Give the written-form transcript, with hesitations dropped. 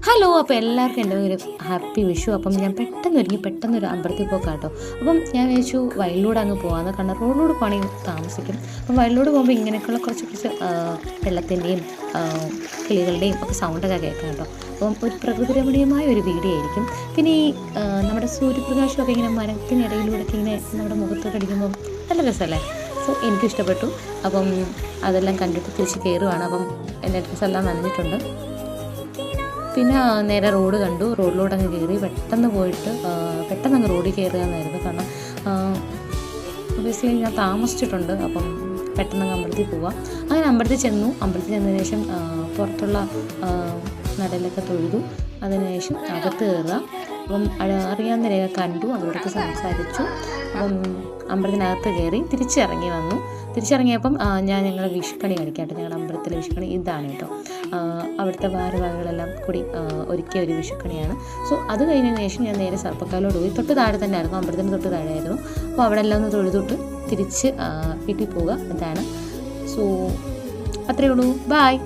Hello, അപ്പോൾ എല്ലാവർക്കും എൻ്റെ ഒരു ഹാപ്പി വിഷു. അപ്പം ഞാൻ പെട്ടെന്നൊരു അമ്പലത്തിൽ പോക്കാട്ടോ. അപ്പം ഞാൻ വിചാരിച്ചു വയലിലൂടെ അങ്ങ് പോകാമെന്ന്. കാരണം റോഡിലൂടെ പോകണമെങ്കിൽ താമസിക്കും. അപ്പം വയലിലൂടെ പോകുമ്പോൾ ഇങ്ങനെയൊക്കെയുള്ള കുറച്ച് വെള്ളത്തിൻ്റെയും കിളികളുടെയും ഒക്കെ സൗണ്ടൊക്കെ കേൾക്കാം കേട്ടോ. അപ്പം ഒരു പ്രകൃതിരമണീയമായ ഒരു വീഡിയോ ആയിരിക്കും. പിന്നെ ഈ നമ്മുടെ സൂര്യപ്രകാശമൊക്കെ ഇങ്ങനെ മരത്തിനിടയിലൂടെയൊക്കെ ഇങ്ങനെ നമ്മുടെ മുഖത്തൊക്കെ അടിക്കുമ്പം നല്ല രസമല്ലേ? സോ എനിക്കും ഇഷ്ടപ്പെട്ടു. അപ്പം അതെല്ലാം കണ്ടിട്ട് തിരിച്ച് കയറുവാണ്. അപ്പം എൻ്റെ ഡ്രസ്സെല്ലാം നനഞ്ഞിട്ടുണ്ട്. പിന്നെ നേരെ റോഡ് കണ്ടു. റോഡിലോട്ട് അങ്ങ് കയറി പെട്ടെന്ന് പോയിട്ട് പെട്ടെന്ന് റോഡിൽ കയറുക എന്നായിരുന്നു. കാരണം ഒബിയസ്ലി ഞാൻ താമസിച്ചിട്ടുണ്ട്. അപ്പം പെട്ടെന്ന് അമ്പലത്തിൽ പോവാം. അങ്ങനെ അമ്പലത്തിൽ ചെന്നതിന് ശേഷം പുറത്തുള്ള നടയിലൊക്കെ തൊഴുതു. അതിനുശേഷം അകത്ത് കയറുക. അപ്പം അറിയാവുന്നവരെയൊക്കെ കണ്ടു, അവരോടൊക്കെ സംസാരിച്ചു. അപ്പം അമ്പലത്തിനകത്ത് കയറി തിരിച്ചിറങ്ങി വന്നു. തിരിച്ചിറങ്ങിയപ്പം ഞങ്ങൾ വിഷുക്കണി കളിക്കാട്ടോ. ഞങ്ങളുടെ അമ്പലത്തിലെ വിഷുക്കണി ഇതാണ് കേട്ടോ. അവിടുത്തെ ഭാരവാഹികളെല്ലാം കൂടി ഒരുക്കിയ ഒരു വിഷുക്കണിയാണ്. സോ അത് കഴിഞ്ഞതിന് ശേഷം ഞാൻ നേരെ സർപ്പക്കാലോട് പോയി. തൊട്ട് താഴെ തന്നെ ആയിരുന്നു, അമ്പലത്തിന് തൊട്ട് താഴെയായിരുന്നു. അപ്പോൾ അവിടെ എല്ലാം ഒന്ന് തൊഴുതൊട്ട് തിരിച്ച് വീട്ടിൽ പോവുക. ഇതാണ്. സോ അത്രയേ ഉള്ളൂ. ബായ്.